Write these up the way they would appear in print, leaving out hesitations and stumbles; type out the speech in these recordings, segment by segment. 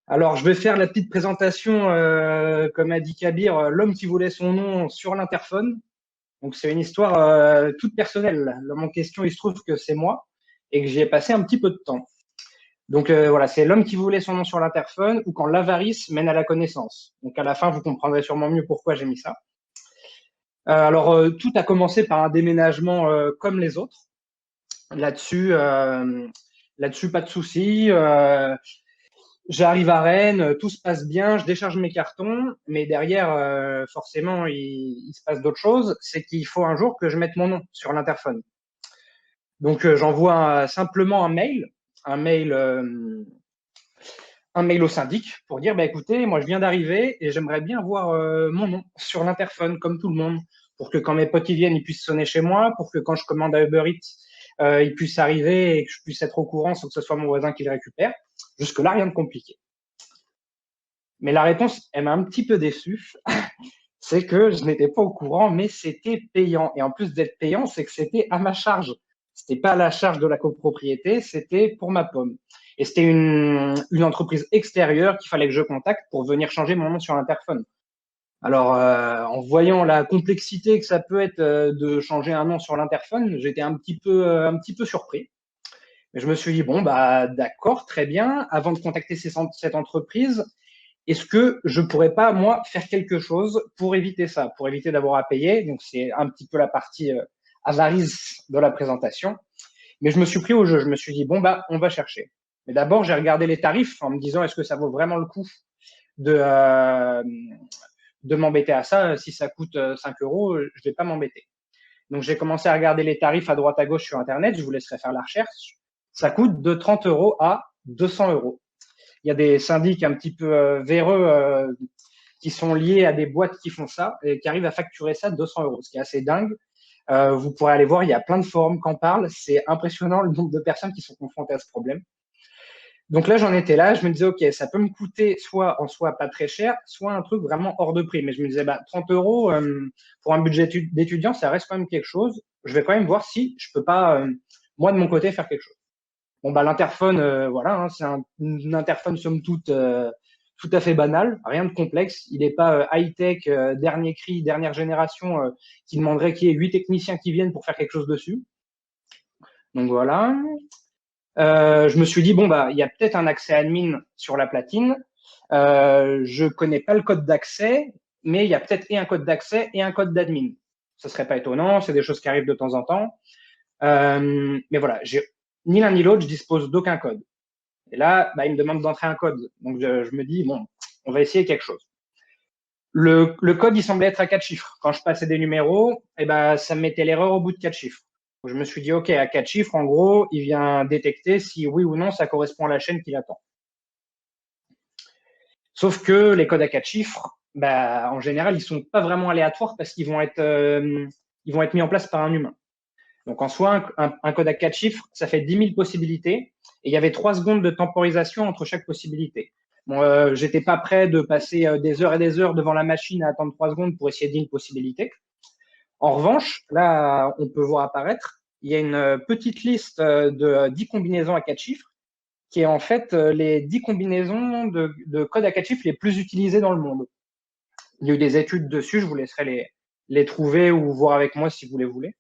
Alors, je vais faire la petite présentation, comme a dit Kabir, l'homme qui voulait son nom sur l'interphone. Donc, c'est une histoire toute personnelle. L'homme en question, il se trouve que c'est moi et que j'y ai passé un petit peu de temps. Donc, voilà, c'est l'homme qui voulait son nom sur l'interphone ou quand l'avarice mène à la connaissance. Donc, à la fin, vous comprendrez sûrement mieux pourquoi j'ai mis ça. Alors, tout a commencé par un déménagement comme les autres. Là-dessus, là-dessus, pas de souci. J'arrive à Rennes, tout se passe bien, je décharge mes cartons, mais derrière, forcément, il se passe d'autres choses. C'est qu'il faut un jour que je mette mon nom sur l'interphone. Donc, j'envoie simplement un mail, un mail au syndic pour dire, bah, écoutez, moi, je viens d'arriver et j'aimerais bien voir mon nom sur l'interphone, comme tout le monde, pour que quand mes potes y viennent, ils puissent sonner chez moi, pour que quand je commande à Uber Eats, ils puissent arriver et que je puisse être au courant sans que ce soit mon voisin qui le récupère. Jusque-là, rien de compliqué. Mais la réponse, elle m'a un petit peu déçu. C'est que je n'étais pas au courant, mais c'était payant. Et en plus d'être payant, c'est que c'était à ma charge. C'était pas à la charge de la copropriété, c'était pour ma pomme. Et c'était une entreprise extérieure qu'il fallait que je contacte pour venir changer mon nom sur l'interphone. Alors, en voyant la complexité que ça peut être de changer un nom sur l'interphone, j'étais un petit peu surpris. Mais je me suis dit, bon, bah, d'accord, très bien. Avant de contacter cette entreprise, est-ce que je pourrais pas, moi, faire quelque chose pour éviter ça, pour éviter d'avoir à payer? Donc, c'est un petit peu la partie avarice de la présentation. Mais je me suis pris au jeu. Je me suis dit, bon, bah, on va chercher. Mais d'abord, j'ai regardé les tarifs en me disant, est-ce que ça vaut vraiment le coup de, euh, de m'embêter à ça? Si ça coûte 5 euros, je vais pas m'embêter. Donc, j'ai commencé à regarder les tarifs à droite à gauche sur Internet. Je vous laisserai faire la recherche. Ça coûte de 30 euros à 200 euros. Il y a des syndics un petit peu véreux qui sont liés à des boîtes qui font ça et qui arrivent à facturer ça 200 euros, ce qui est assez dingue. Vous pourrez aller voir, il y a plein de forums qui en parlent. C'est impressionnant le nombre de personnes qui sont confrontées à ce problème. Donc là, j'en étais là, je me disais, OK, ça peut me coûter soit en soi pas très cher, soit un truc vraiment hors de prix. Mais je me disais, bah, 30 euros pour un budget d'étudiant, ça reste quand même quelque chose. Je vais quand même voir si je peux pas, moi, de mon côté, faire quelque chose. Bon, bah, l'interphone, voilà, hein, c'est une interphone somme toute tout à fait banal, rien de complexe. Il n'est pas high-tech, dernier cri, dernière génération, qui demanderait qu'il y ait 8 techniciens qui viennent pour faire quelque chose dessus. Donc voilà. Je me suis dit, bon, bah, il y a peut-être un accès admin sur la platine. Je connais pas le code d'accès, mais il y a peut-être et un code d'accès et un code d'admin. Ce serait pas étonnant, c'est des choses qui arrivent de temps en temps. Mais voilà, ni l'un ni l'autre, je dispose d'aucun code. Et là, bah, il me demande d'entrer un code. Donc, je me dis, bon, on va essayer quelque chose. Le code, il semblait être à 4 chiffres. Quand je passais des numéros, ben, ça me mettait l'erreur au bout de 4 chiffres. Donc, je me suis dit, OK, à 4 chiffres, en gros, il vient détecter si oui ou non ça correspond à la chaîne qu'il attend. Sauf que les codes à 4 chiffres, bah, en général, ils sont pas vraiment aléatoires parce qu'ils vont être mis en place par un humain. Donc, en soi, un code à 4 chiffres, ça fait 10 000 possibilités. Et il y avait 3 secondes de temporisation entre chaque possibilité. Bon, j'étais pas prêt de passer des heures et des heures devant la machine à attendre 3 secondes pour essayer d'une possibilité. En revanche, là, on peut voir apparaître, il y a une petite liste de 10 combinaisons à 4 chiffres qui est en fait les 10 combinaisons de codes à 4 chiffres les plus utilisées dans le monde. Il y a eu des études dessus, je vous laisserai les trouver ou voir avec moi si vous les voulez.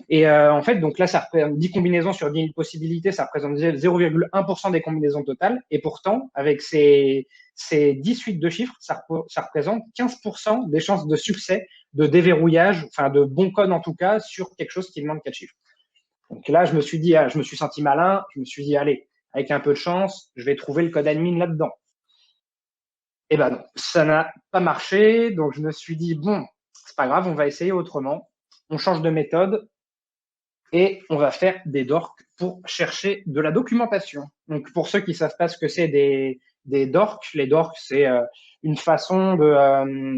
Et en fait, donc là, ça représente 10 combinaisons sur 10 000 possibilités, ça représente 0,1% des combinaisons totales. Et pourtant, avec ces 10 suites de chiffres, ça représente 15% des chances de succès, de déverrouillage, enfin de bon code en tout cas, sur quelque chose qui demande 4 chiffres. Donc là, je me suis dit, je me suis senti malin, je me suis dit, allez, avec un peu de chance, je vais trouver le code admin là-dedans. Et ben non, ça n'a pas marché, donc je me suis dit, bon, c'est pas grave, on va essayer autrement. On change de méthode, et on va faire des dorks pour chercher de la documentation. Donc, pour ceux qui ne savent pas ce que c'est des dorks, les dorks, c'est une façon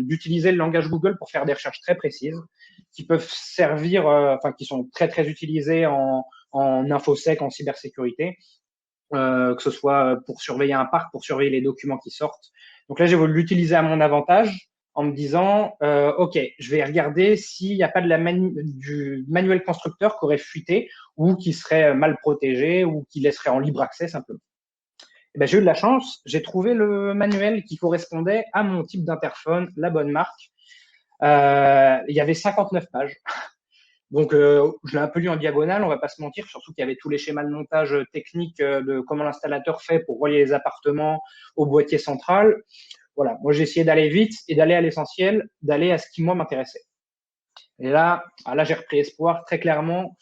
d'utiliser le langage Google pour faire des recherches très précises qui peuvent servir, enfin, qui sont très, très utilisées en infosec, en cybersécurité, que ce soit pour surveiller un parc, pour surveiller les documents qui sortent. Donc là, j'ai voulu l'utiliser à mon avantage en me disant, OK, je vais regarder s'il n'y a pas du manuel constructeur qui aurait fuité ou qui serait mal protégé ou qui laisserait en libre accès simplement. Eh ben, j'ai eu de la chance, j'ai trouvé le manuel qui correspondait à mon type d'interphone, la bonne marque. Il y avait 59 pages. Donc, je l'ai un peu lu en diagonale, on va pas se mentir, surtout qu'il y avait tous les schémas de montage techniques de comment l'installateur fait pour relier les appartements au boîtier central. Voilà, moi j'ai essayé d'aller vite et d'aller à l'essentiel, d'aller à ce qui moi m'intéressait. Et là, j'ai repris espoir très clairement.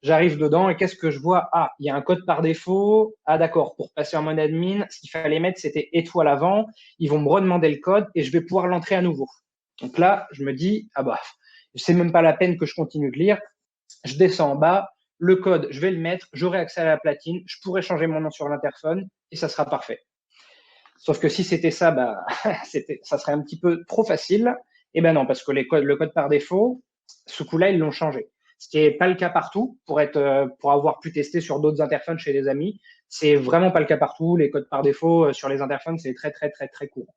J'arrive dedans et qu'est-ce que je vois? Ah, il y a un code par défaut. Ah, d'accord, pour passer en mode admin, ce qu'il fallait mettre, c'était étoile avant. Ils vont me redemander le code et je vais pouvoir l'entrer à nouveau. Donc là, je me dis, ah bah, c'est même pas la peine que je continue de lire. Je descends en bas, le code, je vais le mettre, j'aurai accès à la platine, je pourrai changer mon nom sur l'interphone et ça sera parfait. Sauf que si c'était ça, bah, ça serait un petit peu trop facile. Et ben non, parce que le code par défaut, ce coup-là, ils l'ont changé. Ce qui n'est pas le cas partout, pour avoir pu tester sur d'autres interphones chez des amis. C'est vraiment pas le cas partout. Les codes par défaut sur les interphones, c'est très, très, très, très court.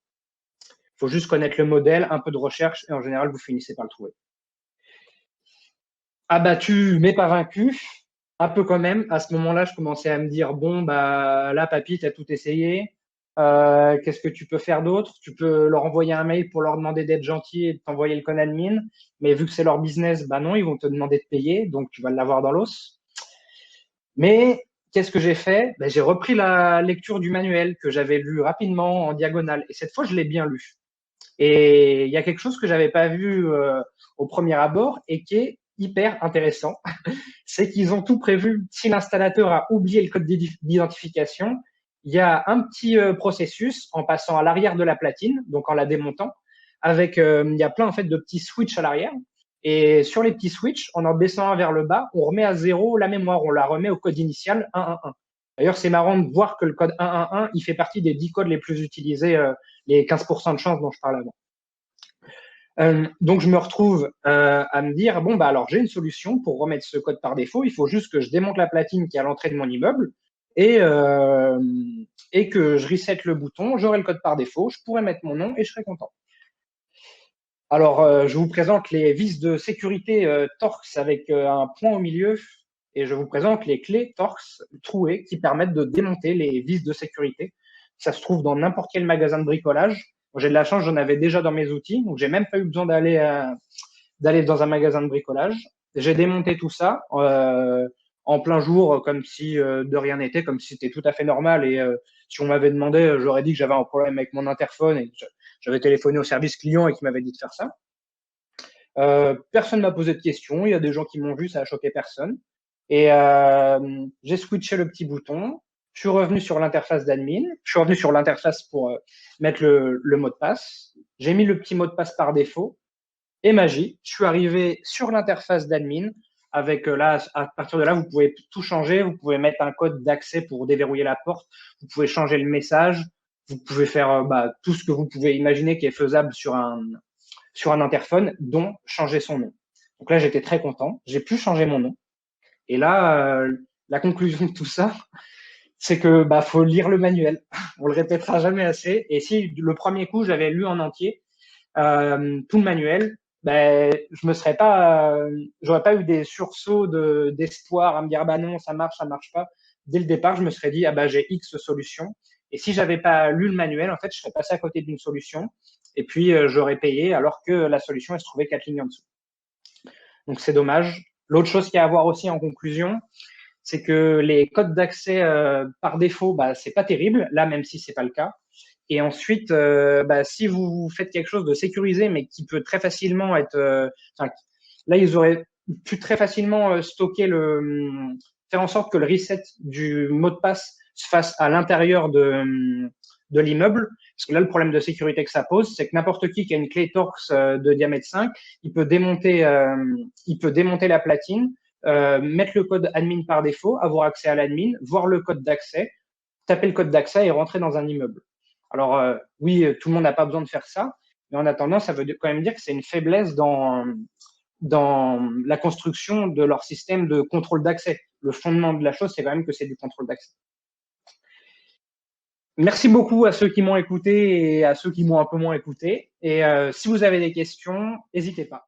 Il faut juste connaître le modèle, un peu de recherche, et en général, vous finissez par le trouver. Abattu, mais pas vaincu, un peu quand même. À ce moment-là, je commençais à me dire, bon, bah là, papy, t'as tout essayé. Qu'est-ce que tu peux faire d'autre? Tu peux leur envoyer un mail pour leur demander d'être gentil et de t'envoyer le code admin. Mais vu que c'est leur business, bah non, ils vont te demander de payer, donc tu vas l'avoir dans l'os. Mais qu'est-ce que j'ai fait? Ben, j'ai repris la lecture du manuel que j'avais lu rapidement en diagonale. Et cette fois, je l'ai bien lu. Et il y a quelque chose que j'avais pas vu au premier abord et qui est hyper intéressant. C'est qu'ils ont tout prévu. Si l'installateur a oublié le code d'identification, il y a un petit processus en passant à l'arrière de la platine, donc en la démontant, avec il y a plein en fait de petits switches à l'arrière. Et sur les petits switches, en baissant vers le bas, on remet à zéro la mémoire, on la remet au code initial 111. D'ailleurs, c'est marrant de voir que le code 111, il fait partie des 10 codes les plus utilisés, les 15% de chance dont je parle avant. Donc, je me retrouve à me dire, bon, bah alors j'ai une solution pour remettre ce code par défaut. Il faut juste que je démonte la platine qui est à l'entrée de mon immeuble et que je reset le bouton. J'aurai le code par défaut, je pourrai mettre mon nom et je serai content. Alors, je vous présente les vis de sécurité Torx avec un point au milieu et je vous présente les clés Torx trouées qui permettent de démonter les vis de sécurité. Ça se trouve dans n'importe quel magasin de bricolage. J'ai de la chance, j'en avais déjà dans mes outils, donc j'ai même pas eu besoin d'aller dans un magasin de bricolage. J'ai démonté tout ça en plein jour, comme si de rien n'était, comme si c'était tout à fait normal. Et si on m'avait demandé, j'aurais dit que j'avais un problème avec mon interphone et j'avais téléphoné au service client et qui m'avait dit de faire ça. Personne m'a posé de questions. Il y a des gens qui m'ont vu, ça a choqué personne. Et j'ai switché le petit bouton. Je suis revenu sur l'interface d'admin. Je suis revenu sur l'interface pour mettre le mot de passe. J'ai mis le petit mot de passe par défaut. Et magie, je suis arrivé sur l'interface d'admin. Avec là, à partir de là, vous pouvez tout changer. Vous pouvez mettre un code d'accès pour déverrouiller la porte. Vous pouvez changer le message. Vous pouvez faire tout ce que vous pouvez imaginer qui est faisable sur un interphone, dont changer son nom. Donc là, j'étais très content. J'ai pu changer mon nom. Et là, la conclusion de tout ça, c'est que faut lire le manuel. On le répétera jamais assez. Et si le premier coup, j'avais lu en entier tout le manuel, je me serais pas, j'aurais pas eu des sursauts d'espoir à me dire bah non, ça marche pas. Dès le départ, je me serais dit j'ai X solution. Et si j'avais pas lu le manuel, en fait, je serais passé à côté d'une solution. Et puis j'aurais payé alors que la solution elle se trouvait 4 lignes en dessous. Donc c'est dommage. L'autre chose qu'il y a à voir aussi en conclusion, c'est que les codes d'accès par défaut, c'est pas terrible, là même si c'est pas le cas. Et ensuite, si vous faites quelque chose de sécurisé, mais qui peut très facilement être, là ils auraient pu très facilement faire en sorte que le reset du mot de passe se fasse à l'intérieur de l'immeuble. Parce que là, le problème de sécurité que ça pose, c'est que n'importe qui a une clé Torx de diamètre 5, il peut démonter la platine, mettre le code admin par défaut, avoir accès à l'admin, voir le code d'accès, taper le code d'accès et rentrer dans un immeuble. Alors oui, tout le monde n'a pas besoin de faire ça, mais en attendant, ça veut quand même dire que c'est une faiblesse dans la construction de leur système de contrôle d'accès. Le fondement de la chose, c'est quand même que c'est du contrôle d'accès. Merci beaucoup à ceux qui m'ont écouté et à ceux qui m'ont un peu moins écouté. Et si vous avez des questions, n'hésitez pas.